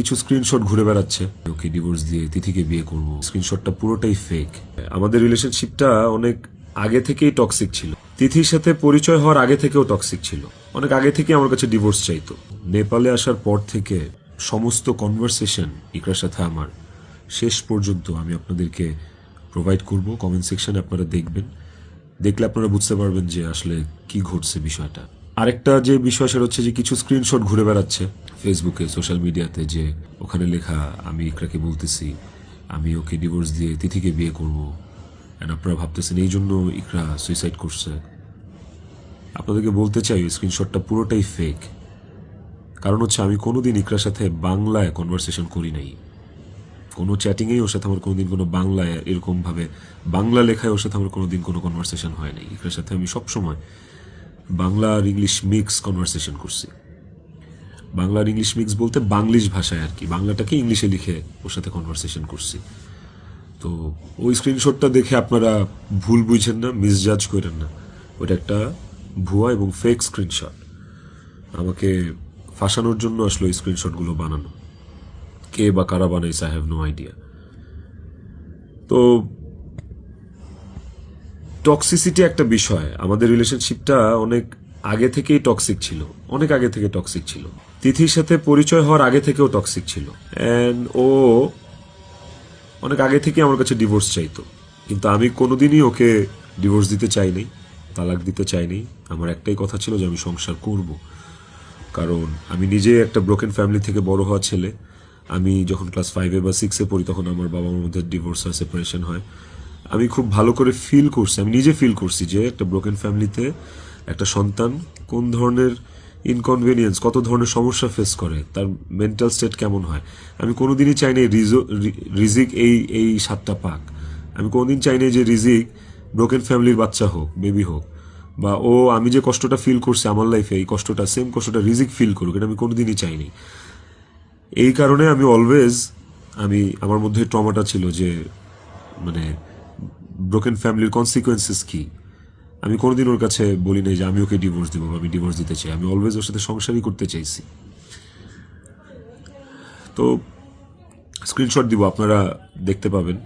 কিছু স্ক্রিনশট ঘুরে বেড়াচ্ছে, ওকে ডিভোর্স দিয়ে তিথিকে বিয়ে করব। স্ক্রিনশটটা পুরোটাই ফেক। আমাদের রিলেশনশিপটা অনেক আগে থেকেই টক্সিক ছিল। তিথির সাথে পরিচয় হওয়ার আগে থেকেও টক্সিক ছিল। অনেক আগে থেকে আমার কাছে ডিভোর্স চাইতো। নেপালে আসার পর থেকে সমস্ত কনভারসেশন ইকরার সাথে আমার শেষ পর্যন্ত আমি আপনাদেরকে প্রোভাইড করব। কমেন্ট সেকশনে আপনারা দেখবেন, দেখলে আপনারা বুঝতে পারবেন যে আসলে কি ঘটছে বিষয়টা। আরেকটা যে বিষয় সেটা হচ্ছে যে কিছু স্ক্রিনশট ঘুরে বেড়াচ্ছে ফেসবুকে, সোশ্যাল মিডিয়াতে, যে ওখানে লেখা আমি ইকরাকে বলতেছি আমি ওকে ডিভোর্স দিয়ে তিথিকে বিয়ে করবো। অ্যান্ড আপনারা ভাবতেছেন এই জন্য ইকরা সুইসাইড করছে। আপনাদেরকে বলতে চাই স্ক্রিনশটটা পুরোটাই ফেক। কারণ হচ্ছে আমি কোনোদিন ইকরার সাথে বাংলায় কনভারসেশন করি নাই। কোনো চ্যাটিংয়েই ওর সাথে আমার কোনোদিন কোনো বাংলায় এরকমভাবে বাংলা লেখায় ওর সাথে আমার কোনোদিন কোনো কনভারসেশন হয় নাই। ইকরার সাথে আমি সবসময় বাংলা আর ইংলিশ মিক্স কনভারসেশন করছি। বাংলা আর ইংলিশ মিক্স বলতে বাংলিশ ভাষায় আর কি, বাংলাটাকে ইংলিশে লিখে ওর সাথে কনভারসেশন করছি। তো ওই স্ক্রিনশটটা দেখে আপনারা ভুল বুঝেন না, মিসজাজ করেন না। ওটা একটা ভুয়া এবং ফেক স্ক্রিনশট। আমাকে ফাঁসানোর জন্য আসলে ওই স্ক্রিনশটগুলো বানানো। কে বা কারা বানাইছে আই হ্যাভ নো আইডিয়া। তো টক্সিসিটি একটা বিষয়। আমাদের রিলেশনশিপটা অনেক আগে থেকেই টক্সিক ছিল, অনেক আগে থেকে টক্সিক ছিল। তিথির সাথে পরিচয় হওয়ার আগে থেকেও টক্সিক ছিল। অ্যান্ড ও অনেক আগে থেকে আমার কাছে ডিভোর্স চাইতো, কিন্তু আমি কোনোদিনই ওকে ডিভোর্স দিতে চাইনি, তালাক দিতে চাইনি। আমার একটাই কথা ছিল যে আমি সংসার করব। কারণ আমি নিজে একটা ব্রোকেন ফ্যামিলি থেকে বড় হওয়া ছেলে। আমি যখন ক্লাস 5-এ বা 6-এ পড়ি তখন আমার বাবা মার মধ্যে ডিভোর্স আর সেপারেশন হয়। আমি খুব ভালো করে ফিল করছি, আমি নিজে ফিল করছি যে একটা ব্রোকেন ফ্যামিলিতে একটা সন্তান কোন ধরনের ইনকনভেনিয়েন্স, কত ধরনের সমস্যা ফেস করে, তার মেন্টাল স্টেট কেমন হয়। আমি কোনোদিনই চাইনি রিজিক এই স্বাদটা পাক। আমি কোনোদিন চাইনি যে রিজিক ব্রোকেন ফ্যামিলির বাচ্চা হোক, বেবি হোক, বা ও আমি যে কষ্টটা ফিল করছি আমার লাইফে এই কষ্টটা, সেম কষ্টটা রিজিক ফিল করুক, এটা আমি কোনোদিনই চাইনি। এই কারণে আমি অলওয়েজ আমার মধ্যে ট্রমাটা ছিল যে মানে ব্রোকেন ফ্যামিলির কনসিকুয়েন্সেস কি। আমি কোনোদিন ওর কাছে বলি নাই যে আমি ওকে ডিভোর্স দেবো বা আমি ডিভোর্স দিতে চাই। আমি অলওয়েজ ওর সাথে সংসারই করতে চাইছি। তো স্ক্রিনশট দিব, আপনারা দেখতে পাবেন।